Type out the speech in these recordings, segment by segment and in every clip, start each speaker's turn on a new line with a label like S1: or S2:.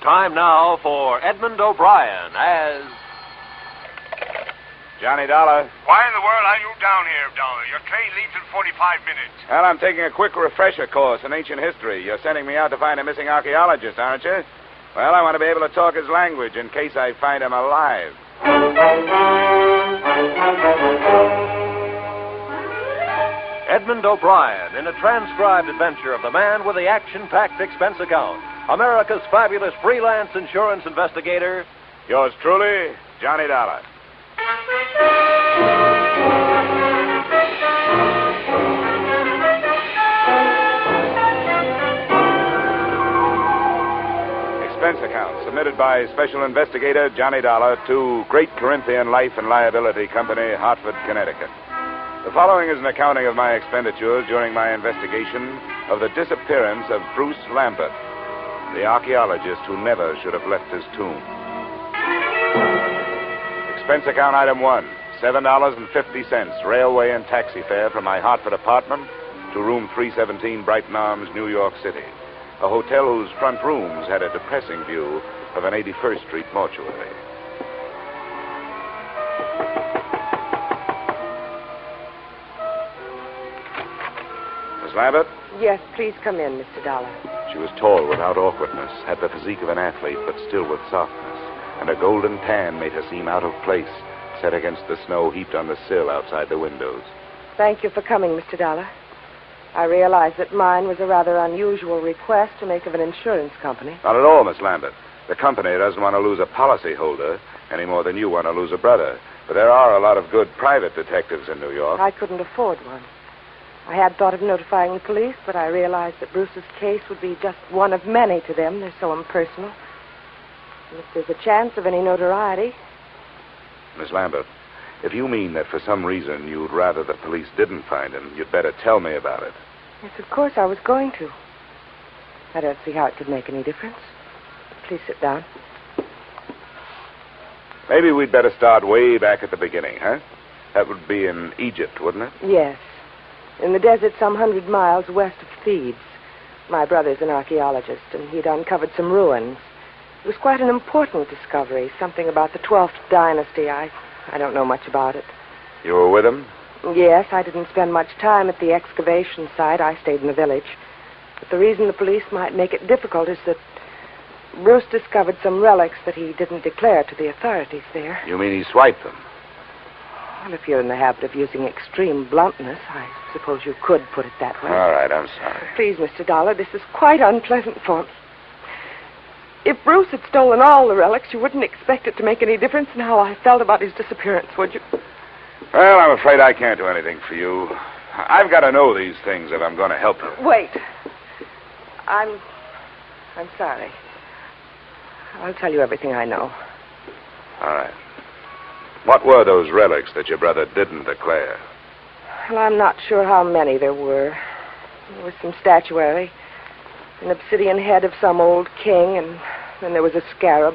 S1: Time now for Edmund O'Brien as...
S2: Johnny Dollar.
S3: Why in the world are you down here, Dollar? Your train leaves in 45 minutes.
S2: Well, I'm taking a quick refresher course in ancient history. You're sending me out to find a missing archaeologist, aren't you? Well, I want to be able to talk his language in case I find him alive.
S1: Edmund O'Brien in a transcribed adventure of the man with the action-packed expense account. America's fabulous freelance insurance investigator.
S2: Yours truly, Johnny Dollar. Expense account submitted by Special Investigator Johnny Dollar to Great Corinthian Life and Liability Company, Hartford, Connecticut. The following is an accounting of my expenditures during my investigation of the disappearance of Bruce Lambert, the archaeologist who never should have left his tomb. Expense account item 1, $7.50, railway and taxi fare from my Hartford apartment to room 317, Brighton Arms, New York City, a hotel whose front rooms had a depressing view of an 81st Street mortuary. Miss Lambert?
S4: Yes, please come in, Mr. Dollar.
S2: She was tall without awkwardness, had the physique of an athlete, but still with softness, and a golden tan made her seem out of place, set against the snow heaped on the sill outside the windows.
S4: Thank you for coming, Mr. Dollar. I realize that mine was a rather unusual request to make of an insurance company.
S2: Not at all, Miss Lambert. The company doesn't want to lose a policyholder any more than you want to lose a brother. But there are a lot of good private detectives in New York.
S4: I couldn't afford one. I had thought of notifying the police, but I realized that Bruce's case would be just one of many to them. They're so impersonal. And if there's a chance of any notoriety...
S2: Miss Lambert, if you mean that for some reason you'd rather the police didn't find him, you'd better tell me about it.
S4: Yes, of course I was going to. I don't see how it could make any difference. Please sit down.
S2: Maybe we'd better start way back at the beginning, huh? That would be in Egypt, wouldn't it?
S4: Yes. In the desert some 100 miles west of Thebes. My brother's an archaeologist, and he'd uncovered some ruins. It was quite an important discovery, something about the 12th dynasty. I don't know much about it.
S2: You were with him?
S4: Yes, I didn't spend much time at the excavation site. I stayed in the village. But the reason the police might make it difficult is that Bruce discovered some relics that he didn't declare to the authorities there.
S2: You mean he swiped them?
S4: Well, if you're in the habit of using extreme bluntness, I suppose you could put it that way.
S2: All right, I'm sorry.
S4: Please, Mr. Dollar, this is quite unpleasant for me. If Bruce had stolen all the relics, you wouldn't expect it to make any difference in how I felt about his disappearance, would you?
S2: Well, I'm afraid I can't do anything for you. I've got to know these things if I'm going to help you.
S4: Wait. I'm sorry. I'll tell you everything I know.
S2: All right. What were those relics that your brother didn't declare?
S4: Well, I'm not sure how many there were. There was some statuary, an obsidian head of some old king, and then there was a scarab.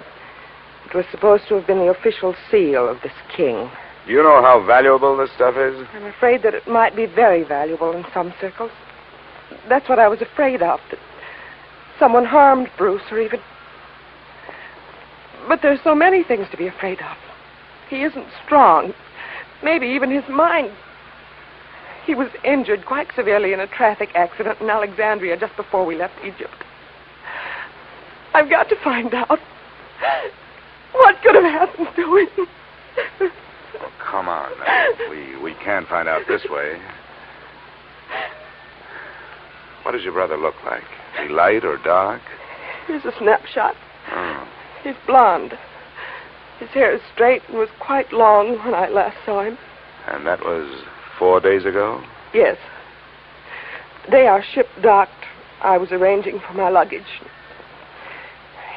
S4: It was supposed to have been the official seal of this king.
S2: Do you know how valuable this stuff is?
S4: I'm afraid that it might be very valuable in some circles. That's what I was afraid of, that someone harmed Bruce or even... But there's so many things to be afraid of. He isn't strong. Maybe even his mind. He was injured quite severely in a traffic accident in Alexandria just before we left Egypt. I've got to find out what could have happened to him.
S2: Oh, come on. We can't find out this way. What does your brother look like? Is he light or dark?
S4: Here's a snapshot.
S2: Oh.
S4: He's blonde. His hair is straight and was quite long when I last saw him.
S2: And that was 4 days ago?
S4: Yes. The day our ship docked, I was arranging for my luggage.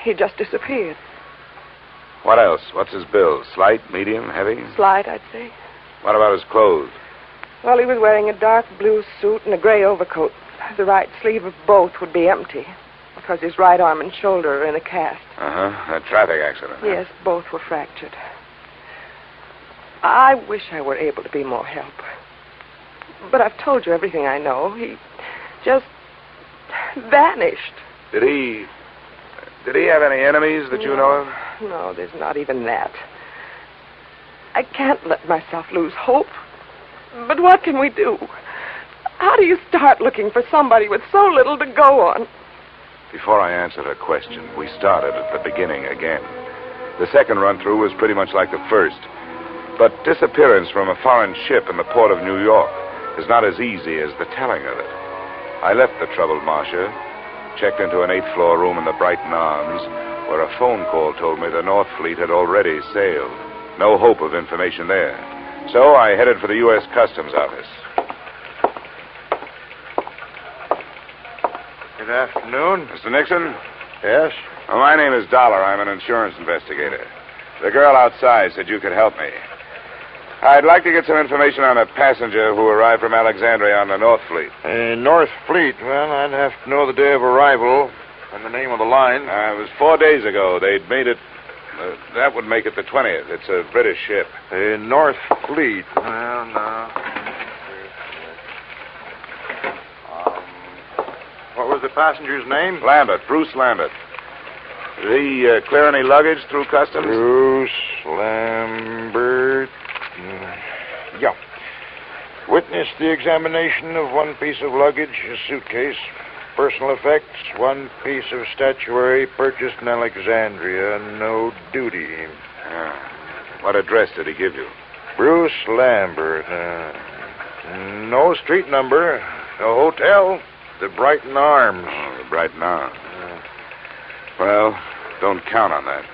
S4: He just disappeared.
S2: What else? What's his build? Slight, medium, heavy?
S4: Slight, I'd say.
S2: What about his clothes?
S4: Well, he was wearing a dark blue suit and a gray overcoat. The right sleeve of both would be empty, because his right arm and shoulder are in a cast.
S2: Uh-huh. A traffic accident. Huh?
S4: Yes, both were fractured. I wish I were able to be more help. But I've told you everything I know. He just vanished.
S2: Did Did he have any enemies that you know of?
S4: No, there's not even that. I can't let myself lose hope. But what can we do? How do you start looking for somebody with so little to go on?
S2: Before I answered her question, we started at the beginning again. The second run-through was pretty much like the first. But disappearance from a foreign ship in the port of New York is not as easy as the telling of it. I left the troubled Marcia, checked into an 8th-floor room in the Brighton Arms, where a phone call told me the North Fleet had already sailed. No hope of information there. So I headed for the U.S. Customs Office.
S5: Good afternoon.
S2: Mr. Nixon?
S5: Yes?
S2: Well, my name is Dollar. I'm an insurance investigator. The girl outside said you could help me. I'd like to get some information on a passenger who arrived from Alexandria on the North Fleet.
S5: North Fleet. Well, I'd have to know the day of arrival and the name of the line.
S2: It was 4 days ago. They'd made it... that would make it the 20th. It's a British ship.
S5: North Fleet. Well, no. What was the passenger's name?
S2: Lambert. Bruce Lambert. Did he clear any luggage through customs?
S5: Bruce Lambert. Yeah. Witnessed the examination of one piece of luggage, a suitcase, personal effects, one piece of statuary purchased in Alexandria, no duty.
S2: What address did he give you?
S5: Bruce Lambert. No street number. No hotel. The Brighton Arms.
S2: Oh, the Brighton Arms. Well, don't count on that.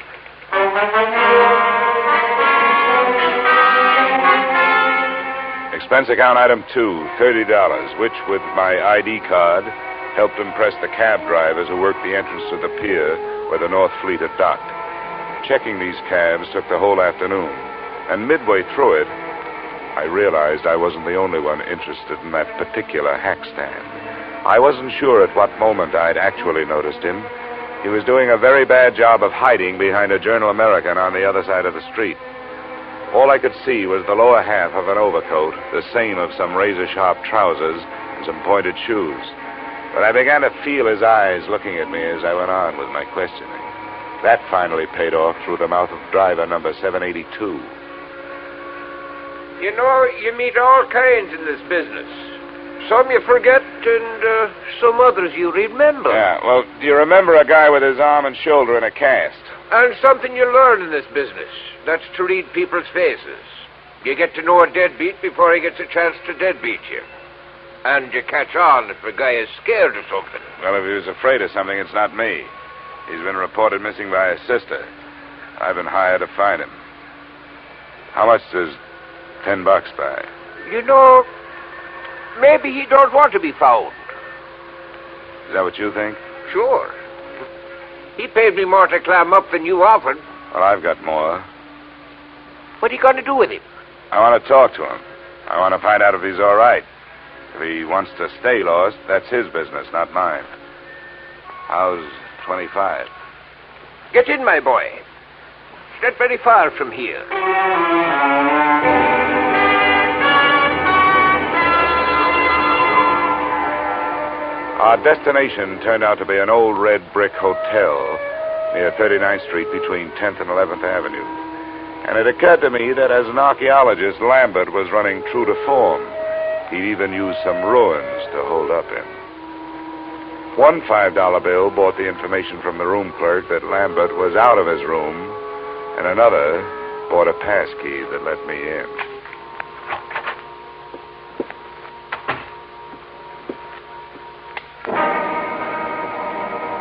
S2: Expense account item 2, $30, which, with my ID card, helped impress the cab drivers who worked the entrance to the pier where the North Fleet had docked. Checking these cabs took the whole afternoon, and midway through it, I realized I wasn't the only one interested in that particular hack stand. I wasn't sure at what moment I'd actually noticed him. He was doing a very bad job of hiding behind a Journal American on the other side of the street. All I could see was the lower half of an overcoat, the seam of some razor-sharp trousers, and some pointed shoes. But I began to feel his eyes looking at me as I went on with my questioning. That finally paid off through the mouth of driver number 782.
S6: You know, you meet all kinds in this business. Some you forget, and some others you remember.
S2: Yeah, well, do you remember a guy with his arm and shoulder in a cast?
S6: And something you learn in this business. That's to read people's faces. You get to know a deadbeat before he gets a chance to deadbeat you. And you catch on if a guy is scared of something.
S2: Well, if he was afraid of something, it's not me. He's been reported missing by his sister. I've been hired to find him. How much does $10 buy?
S6: You know, maybe he don't want to be found.
S2: Is that what you think?
S6: Sure. He paid me more to climb up than you offered.
S2: Well, I've got more.
S6: What are you going to do with him?
S2: I want to talk to him. I want to find out if he's all right. If he wants to stay lost, that's his business, not mine. How's 25?
S6: Get in, my boy. It's not very far from here.
S2: Our destination turned out to be an old red brick hotel near 39th Street between 10th and 11th Avenue. And it occurred to me that as an archaeologist, Lambert was running true to form. He'd even used some ruins to hold up in. One $5 bill brought the information from the room clerk that Lambert was out of his room, and another brought a pass key that let me in.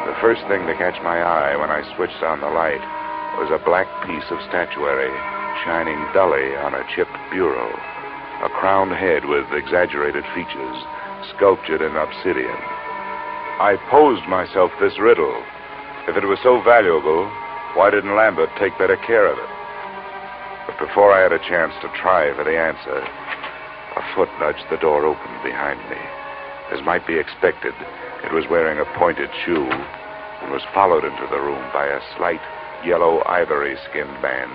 S2: The first thing to catch my eye when I switched on the light was a black piece of statuary shining dully on a chipped bureau, a crowned head with exaggerated features sculptured in obsidian. I posed myself this riddle. If it was so valuable, why didn't Lambert take better care of it? But before I had a chance to try for the answer, a foot nudged the door open behind me. As might be expected, it was wearing a pointed shoe and was followed into the room by a slight yellow ivory-skinned man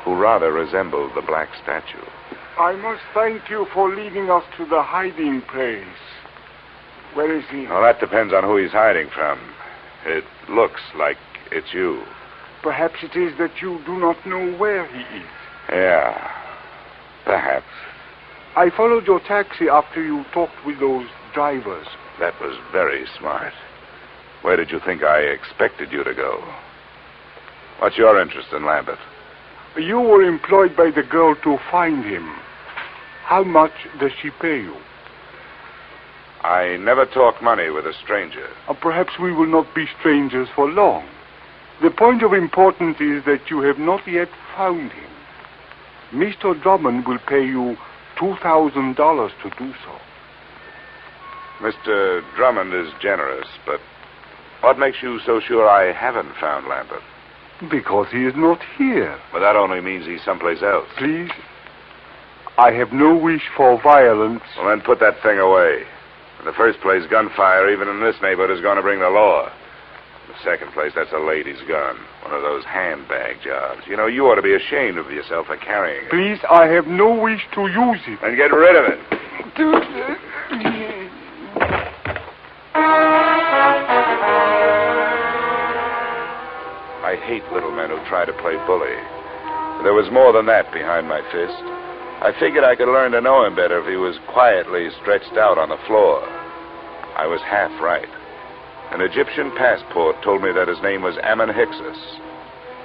S2: who rather resembled the black statue.
S7: I must thank you for leading us to the hiding place. Where is he?
S2: Well, that depends on who he's hiding from. It looks like it's you.
S7: Perhaps it is that you do not know where he is.
S2: Yeah, perhaps.
S7: I followed your taxi after you talked with those drivers.
S2: That was very smart. Where did you think I expected you to go? What's your interest in Lambert?
S7: You were employed by the girl to find him. How much does she pay you?
S2: I never talk money with a stranger.
S7: Perhaps we will not be strangers for long. The point of importance is that you have not yet found him. Mr. Drummond will pay you $2,000 to do so.
S2: Mr. Drummond is generous, but what makes you so sure I haven't found Lambert?
S7: Because he is not here.
S2: Well, that only means he's someplace else.
S7: Please, I have no wish for violence.
S2: Well, then put that thing away. In the first place, gunfire, even in this neighborhood, is going to bring the law. In the second place, that's a lady's gun. One of those handbag jobs. You know, you ought to be ashamed of yourself for carrying it.
S7: Please, I have no wish to use it.
S2: Then get rid of it. I hate little men who try to play bully. There was more than that behind my fist. I figured I could learn to know him better if he was quietly stretched out on the floor. I was half right. An Egyptian passport told me that his name was Ammon Hyksos.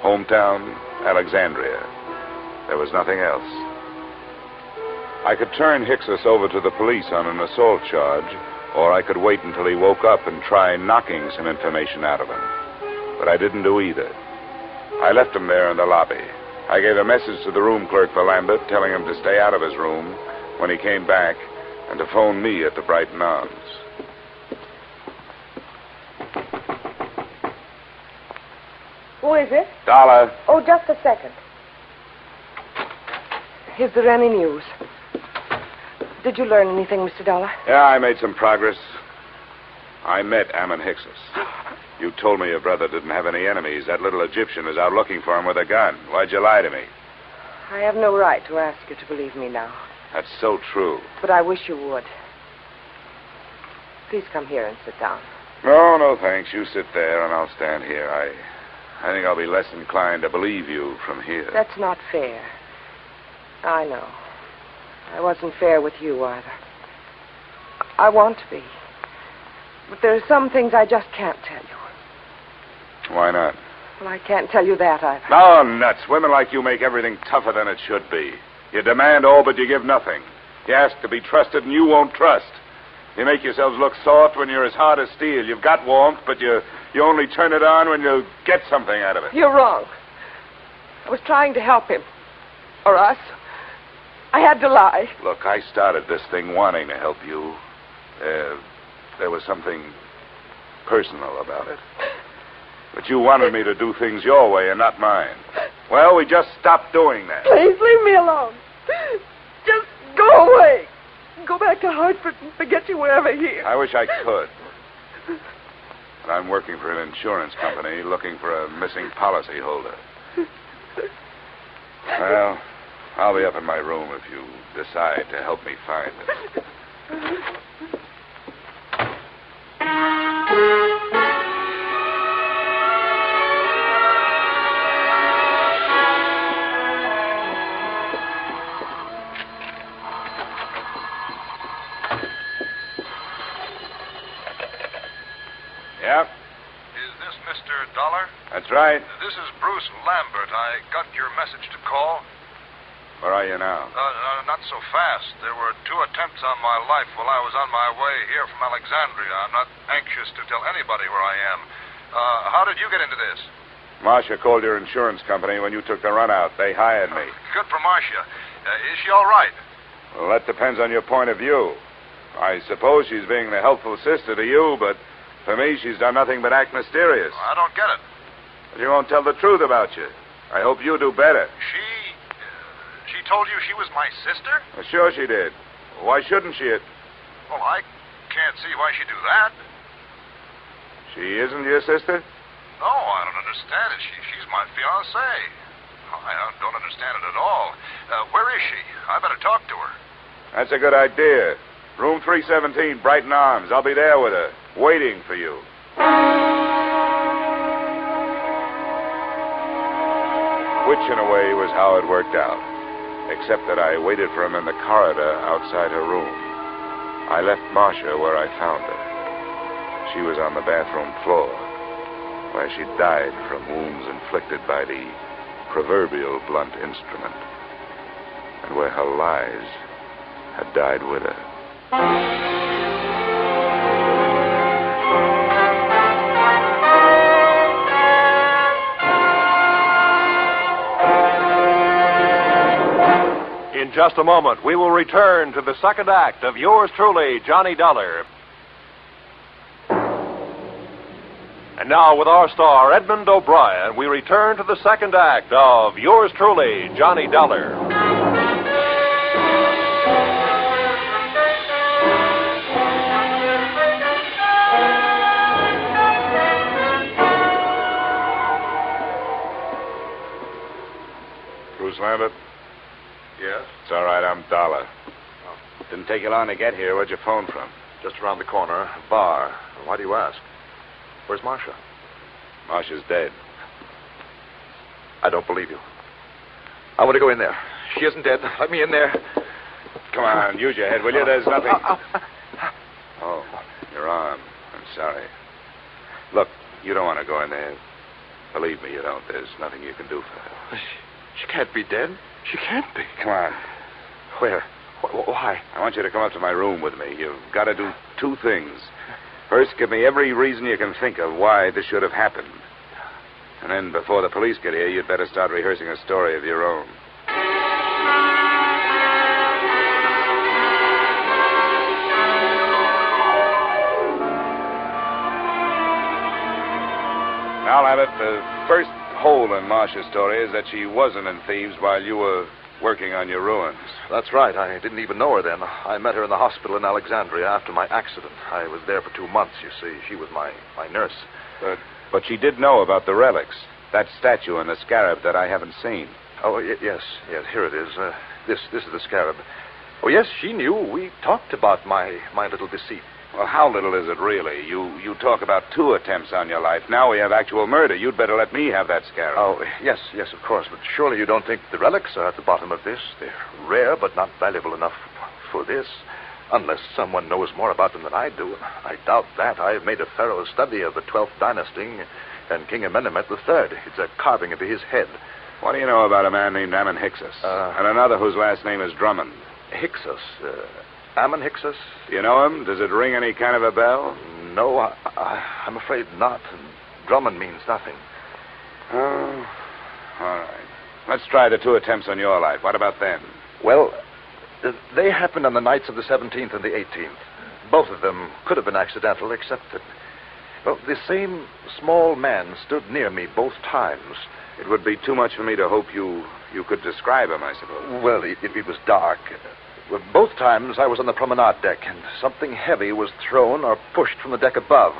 S2: Hometown, Alexandria. There was nothing else. I could turn Hyksos over to the police on an assault charge, or I could wait until he woke up and try knocking some information out of him. But I didn't do either. I left him there in the lobby. I gave a message to the room clerk for Lambert, telling him to stay out of his room when he came back and to phone me at the Brighton Arms.
S4: Who is it?
S2: Dollar.
S4: Oh, just a second. Is there any news? Did you learn anything, Mr. Dollar?
S2: Yeah, I made some progress. I met Ammon Hyksos. You told me your brother didn't have any enemies. That little Egyptian is out looking for him with a gun. Why'd you lie to me?
S4: I have no right to ask you to believe me now.
S2: That's so true.
S4: But I wish you would. Please come here and sit down.
S2: No, thanks. You sit there and I'll stand here. I think I'll be less inclined to believe you from here.
S4: That's not fair. I know. I wasn't fair with you either. I want to be. But there are some things I just can't tell you.
S2: Why not?
S4: Well, I can't tell you that either.
S2: No, nuts. Women like you make everything tougher than it should be. You demand all, but you give nothing. You ask to be trusted, and you won't trust. You make yourselves look soft when you're as hard as steel. You've got warmth, but you only turn it on when you get something out of it.
S4: You're wrong. I was trying to help him. Or us. I had to lie.
S2: Look, I started this thing wanting to help you. There was something personal about it. But you wanted me to do things your way and not mine. Well, we just stopped doing that.
S4: Please, leave me alone. Just go away. Go back to Hartford and forget you were ever here.
S2: I wish I could. But I'm working for an insurance company looking for a missing policyholder. Well, I'll be up in my room if you decide to help me find it. Yeah?
S3: Is this Mr. Dollar?
S2: That's right.
S3: This is Bruce Lambert. I got your message to call.
S2: Where are you now?
S3: Not so fast. There were 2 attempts on my life while I was on my way here from Alexandria. I'm not anxious to tell anybody where I am. How did you get into this?
S2: Marcia called your insurance company when you took the run out. They hired me.
S3: Good for Marcia. Is she all right?
S2: Well, that depends on your point of view. I suppose she's being the helpful sister to you, but for me, she's done nothing but act mysterious.
S3: I don't get it.
S2: She won't tell the truth about you. I hope you do better.
S3: She told you she was my sister?
S2: Well, sure she did. Why shouldn't she?
S3: Well, I can't see why she'd do that.
S2: She isn't your sister?
S3: No, I don't understand it. She's my fiancée. I don't understand it at all. Where is she? I better talk to her.
S2: That's a good idea. Room 317, Brighton Arms. I'll be there with her, waiting for you. Which, in a way, was how it worked out. Except that I waited for him in the corridor outside her room. I left Marcia where I found her. She was on the bathroom floor, where she died from wounds inflicted by the proverbial blunt instrument, and where her lies had died with her.
S1: In just a moment, we will return to the second act of yours truly, Johnny Dollar. And now, with our star, Edmund O'Brien, we return to the second act of yours truly, Johnny Dollar.
S2: Bruce Lambert?
S3: Yes?
S2: It's all right, I'm Dollar. Oh. Didn't take you long to get here. Where'd you phone from?
S3: Just around the corner, a bar. Why do you ask? Where's Marcia?
S2: Marcia's dead.
S3: I don't believe you. I want to go in there. She isn't dead. Let me in there.
S2: Come on, use your head, will you? There's nothing. Oh, your arm. I'm sorry. Look, you don't want to go in there. Believe me, you don't. There's nothing you can do for her.
S3: She can't be dead. She can't be.
S2: Come on.
S3: Where? Why?
S2: I want you to come up to my room with me. You've got to do two things. First, give me every reason you can think of why this should have happened. And then, before the police get here, you'd better start rehearsing a story of your own. Now, Abbott, the first hole in Marcia's story is that she wasn't in Thieves while you were working on your ruins.
S3: That's right. I didn't even know her then. I met her in the hospital in Alexandria after my accident. I was there for 2 months, you see. She was my nurse.
S2: But she did know about the relics. That statue and the scarab that I haven't seen.
S3: Oh, yes. Here it is. This is the scarab. Oh, yes, she knew. We talked about my little deceit.
S2: Well, how little is it really? You talk about 2 attempts on your life. Now we have actual murder. You'd better let me have that scarab.
S3: Oh, yes, of course. But surely you don't think the relics are at the bottom of this? They're rare, but not valuable enough for this. Unless someone knows more about them than I do. I doubt that. I've made a thorough study of the 12th dynasty and King Amenemhet III. It's a carving of his head.
S2: What do you know about a man named Ammon Hyksos? And another whose last name is Drummond?
S3: Hyksos? Ammon Hyksos?
S2: Do you know him? Does it ring any kind of a bell?
S3: No, I'm afraid not. Drummond means nothing.
S2: Oh, all right. Let's try the 2 attempts on your life. What about them?
S3: Well, they happened on the nights of the 17th and the 18th. Both of them could have been accidental, except that, well, the same small man stood near me both times.
S2: It would be too much for me to hope you could describe him, I suppose.
S3: Well, it was dark. Well, both times I was on the promenade deck, and something heavy was thrown or pushed from the deck above.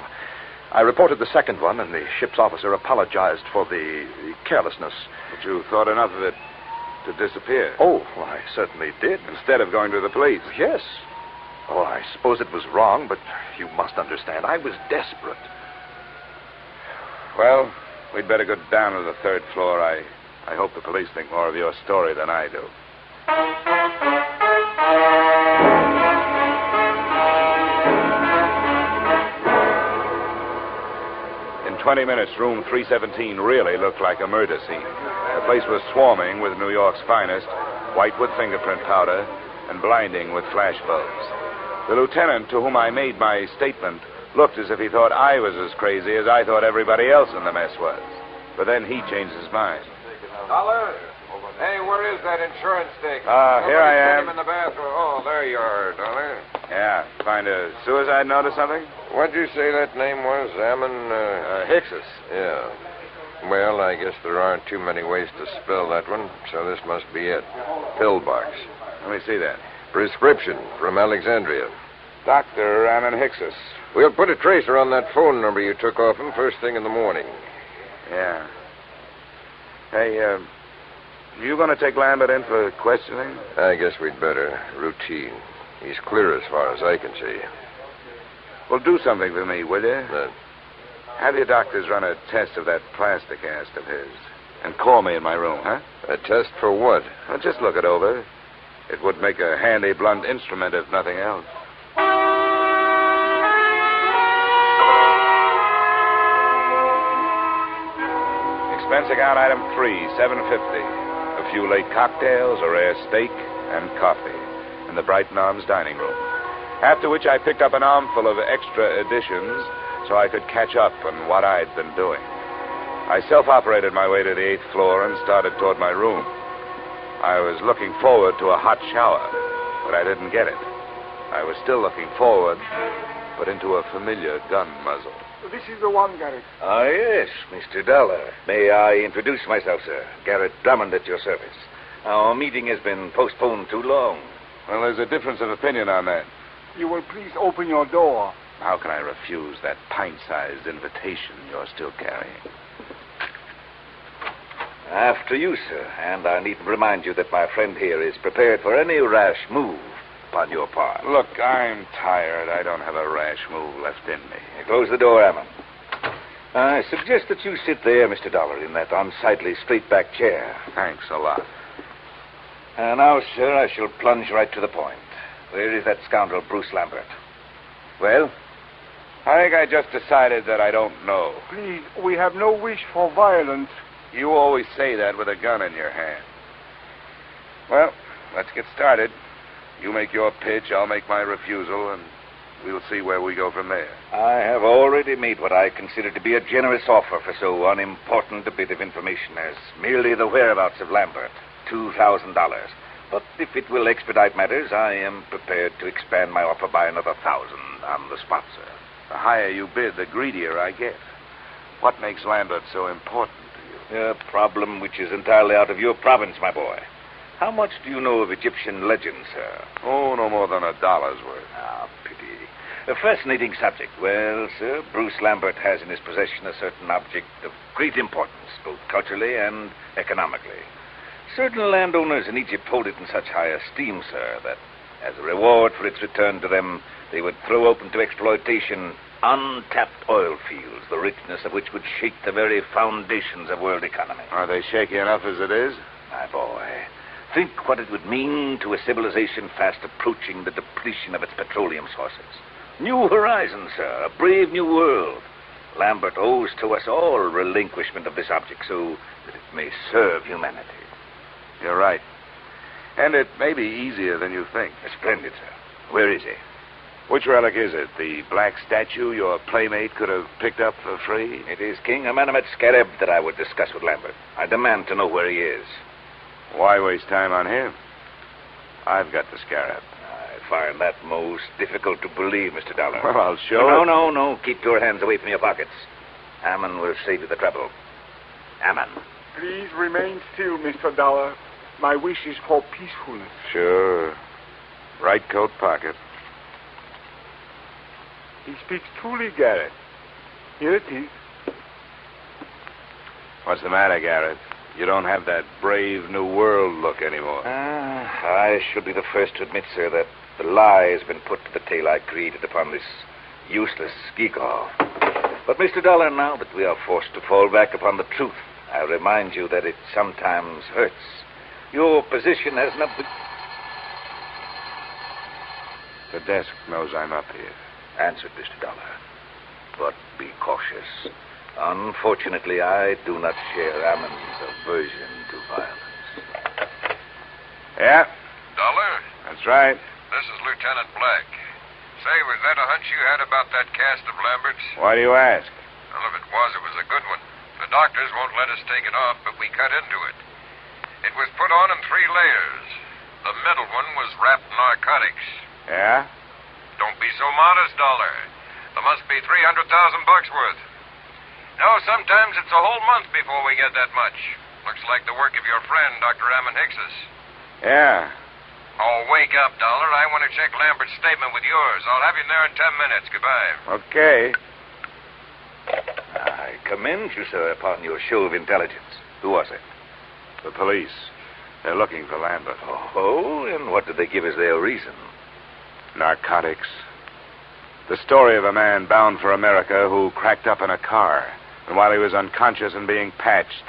S3: I reported the second one, and the ship's officer apologized for the carelessness.
S2: But you thought enough of it to disappear?
S3: Oh, well, I certainly did.
S2: Instead of going to the police?
S3: Yes. Oh, I suppose it was wrong, but you must understand, I was desperate.
S2: Well, we'd better go down to the 3rd floor. I hope the police think more of your story than I do. In 20 minutes, room 317 really looked like a murder scene. The place was swarming with New York's finest, white with fingerprint powder, and blinding with flash bulbs. The lieutenant to whom I made my statement looked as if he thought I was as crazy as I thought everybody else in the mess was. But then he changed his mind.
S6: Dollar? Hey, where is that insurance stick?
S2: Here I am.
S6: In the bathroom. Oh, there you are, Dollar.
S2: Yeah, find a suicide note or something?
S6: What'd you say that name was? Ammon,
S2: Hyksos.
S6: Yeah. Well, I guess there aren't too many ways to spell that one, so this must be it. Pillbox.
S2: Let me see that.
S6: Prescription from Alexandria.
S2: Dr. Ammon Hyksos.
S6: We'll put a tracer on that phone number you took off him first thing in the morning.
S2: Yeah. Hey, you going to take Lambert in for questioning?
S6: I guess we'd better. Routine. He's clear as far as I can see.
S2: Well, do something for me, will you? Have your doctors run a test of that plastic cast of his. and call me in my room, huh?
S8: A test for what?
S2: I'll just look it over. It would make a handy blunt instrument if nothing else. Expense account item 3, $7.50. A few late cocktails, a rare steak, and coffee in the Brighton Arms dining room. After which I picked up an armful of extra editions so I could catch up on what I'd been doing. I self-operated my way to the 8th floor and started toward my room. I was looking forward to a hot shower, but I didn't get it. I was still looking forward, but into a familiar gun muzzle.
S7: This is the one, Garrett.
S9: Ah, yes, Mr. Dollar. May I introduce myself, sir? Garrett Drummond at your service. Our meeting has been postponed too long.
S2: Well, there's a difference of opinion on that.
S7: You will please open your door.
S2: How can I refuse that pint-sized invitation you're still carrying?
S9: After you, sir. And I need to remind you that my friend here is prepared for any rash move upon your part.
S2: Look, I'm tired. I don't have a rash move left in me.
S9: Close the door, Ammon. I suggest that you sit there, Mr. Dollar, in that unsightly straight-back chair.
S2: Thanks a lot.
S9: And now, sir, I shall plunge right to the point. Where is that scoundrel, Bruce Lambert? Well?
S2: I think I just decided that I don't know.
S7: Please, we have no wish for violence.
S2: You always say that with a gun in your hand. Well, let's get started. You make your pitch, I'll make my refusal, and we'll see where we go from there.
S9: I have already made what I consider to be a generous offer for so unimportant a bit of information as merely the whereabouts of Lambert. $2,000. But if it will expedite matters, I am prepared to expand my offer by another 1,000 on the spot, sir.
S2: The higher you bid, the greedier I get. What makes Lambert so important to you?
S9: A problem which is entirely out of your province, my boy. How much do you know of Egyptian legends, sir?
S2: Oh, no more than $1's worth.
S9: Ah, pity. A fascinating subject. Well, sir, Bruce Lambert has in his possession a certain object of great importance, both culturally and economically. Certain landowners in Egypt hold it in such high esteem, sir, that as a reward for its return to them, they would throw open to exploitation untapped oil fields, the richness of which would shake the very foundations of world economy.
S2: Are they shaky enough as it is?
S9: My boy, think what it would mean to a civilization fast approaching the depletion of its petroleum sources. New horizons, sir, a brave new world. Lambert owes to us all relinquishment of this object so that it may serve humanity.
S2: You're right. And it may be easier than you think.
S9: Splendid, sir. Where is he?
S2: Which relic is it? The black statue your playmate could have picked up for free?
S9: It is King Amenemhet Scarab that I would discuss with Lambert. I demand to know where he is.
S2: Why waste time on him? I've got the scarab.
S9: I find that most difficult to believe, Mr. Dollar.
S2: Well, I'll show
S9: No. Keep your hands away from your pockets. Ammon will save you the trouble. Ammon.
S7: Please remain still, Mr. Dollar. My wish is for peacefulness.
S2: Sure. Right coat pocket.
S7: He speaks truly, Garrett. Here it is.
S2: What's the matter, Garrett? You don't have that brave new world look anymore.
S9: I should be the first to admit, sir, that the lie has been put to the tale I created upon this useless geek-off. But, Mr. Dollar, now that we are forced to fall back upon the truth, I remind you that it sometimes hurts. Your position has not been...
S2: The desk knows I'm up here.
S9: Answered, Mr. Dollar. But be cautious. Unfortunately, I do not share Ammon's aversion to violence.
S2: Yeah?
S6: Dollar?
S2: That's right.
S6: This is Lieutenant Black. Say, was that a hunch you had about that cast of Lambert's?
S2: Why do you ask?
S6: Well, if it was a good one. The doctors won't let us take it off, but we cut into it. It was put on in 3 layers. The middle one was wrapped in narcotics.
S2: Yeah?
S6: Don't be so modest, Dollar. There must be $300,000 worth. No, sometimes it's a whole month before we get that much. Looks like the work of your friend, Dr. Ammon Hicks's.
S2: Yeah.
S6: Oh, wake up, Dollar. I want to check Lambert's statement with yours. I'll have you there in 10 minutes. Goodbye.
S2: Okay.
S9: I commend you, sir, upon your show of intelligence. Who was it?
S2: The police. They're looking for Lambert.
S9: Oh, and what did they give as their reason?
S2: Narcotics. The story of a man bound for America who cracked up in a car, and while he was unconscious and being patched,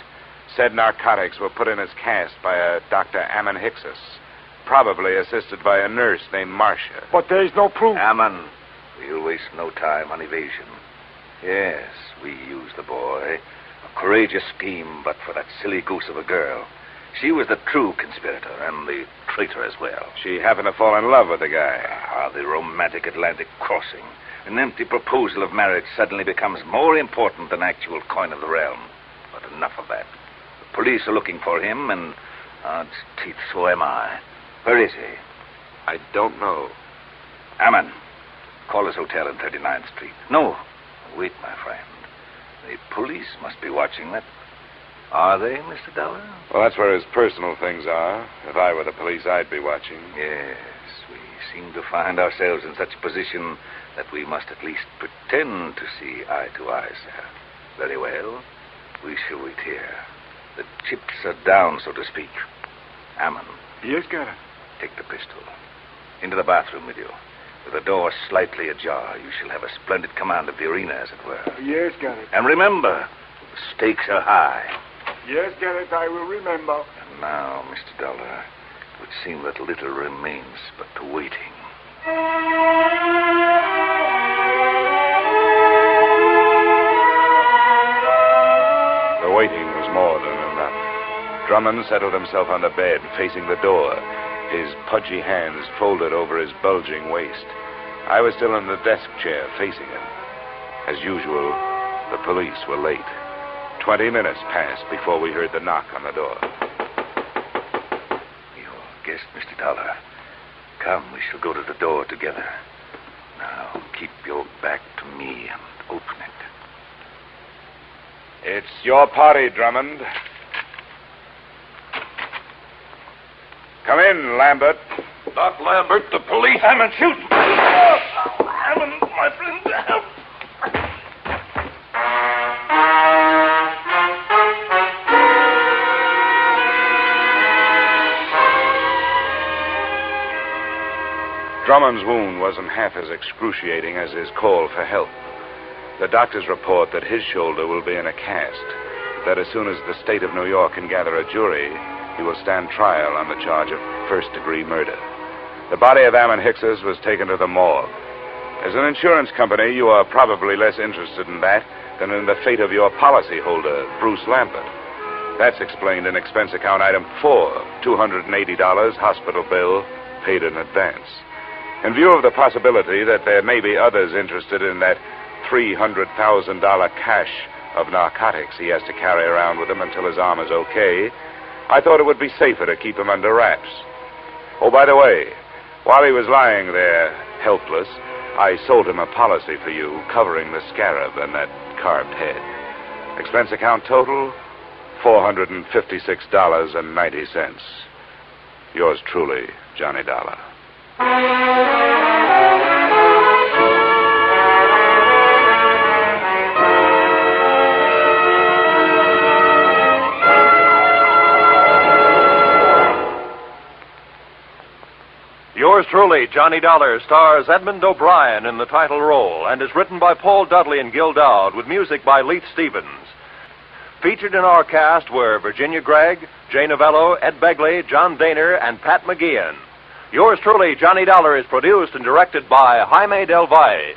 S2: Said narcotics were put in his cast by a Dr. Ammon Hickses, probably assisted by a nurse named Marcia.
S7: But there's no proof.
S9: Ammon, we'll waste no time on evasion. Yes, we used the boy. A courageous scheme, but for that silly goose of a girl. She was the true conspirator and the traitor as well.
S2: She happened to fall in love with the guy.
S9: The romantic Atlantic crossing. An empty proposal of marriage suddenly becomes more important than actual coin of the realm. But enough of that. The police are looking for him, and odds teeth, so am I. Where is he?
S2: I don't know.
S9: Ammon, call his hotel in 39th Street. No, wait, my friend. The police must be watching that. Are they, Mr. Dollar?
S2: Well, that's where his personal things are. If I were the police, I'd be watching.
S9: Yes, we seem to find ourselves in such a position that we must at least pretend to see eye to eye, sir. Very well. We shall wait here. The chips are down, so to speak. Ammon.
S7: Yes, Garrett.
S9: Take the pistol. Into the bathroom with you. With the door slightly ajar, you shall have a splendid command of the arena, as it were.
S7: Yes, Garrett.
S9: And remember, the stakes are high.
S7: Yes, Garrett, I will remember.
S9: And now, Mr. Dollar, it would seem that little remains but the waiting.
S2: The waiting was more than enough. Drummond settled himself on the bed, facing the door, his pudgy hands folded over his bulging waist. I was still in the desk chair, facing him. As usual, the police were late. 20 minutes passed before we heard the knock on the door.
S9: Your guest, Mr. Dollar. Come, we shall go to the door together. Now, keep your back to me and open it.
S2: It's your party, Drummond. Come in, Lambert.
S8: Doc Lambert, the police.
S9: Ammon, shoot! Ammon, my friend, help!
S2: Drummond's wound wasn't half as excruciating as his call for help. The doctors report that his shoulder will be in a cast, that as soon as the state of New York can gather a jury, he will stand trial on the charge of first-degree murder. The body of Ammon Hickses was taken to the morgue. As an insurance company, you are probably less interested in that than in the fate of your policyholder, Bruce Lambert. That's explained in expense account item 4, $280 hospital bill paid in advance. In view of the possibility that there may be others interested in that $300,000 cache of narcotics he has to carry around with him until his arm is okay, I thought it would be safer to keep him under wraps. Oh, by the way, while he was lying there, helpless, I sold him a policy for you covering the scarab and that carved head. Expense account total, $456.90. Yours truly, Johnny Dollar.
S1: Yours truly, Johnny Dollar, stars Edmund O'Brien in the title role and is written by Paul Dudley and Gil Dowd with music by Leith Stevens. Featured in our cast were Virginia Gregg, Jay Novello, Ed Begley, John Daner, and Pat McGeehan. Yours truly, Johnny Dollar, is produced and directed by Jaime Del Valle.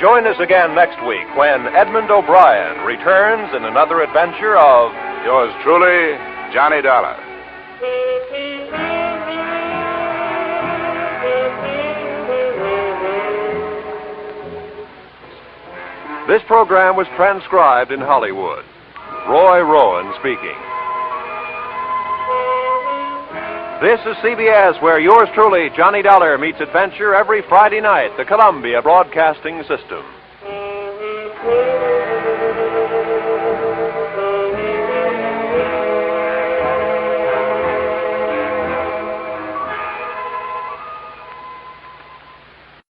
S1: Join us again next week when Edmund O'Brien returns in another adventure of
S2: Yours truly, Johnny Dollar.
S1: This program was transcribed in Hollywood. Roy Rowan speaking. This is CBS, where yours truly, Johnny Dollar, meets adventure every Friday night, the Columbia Broadcasting System.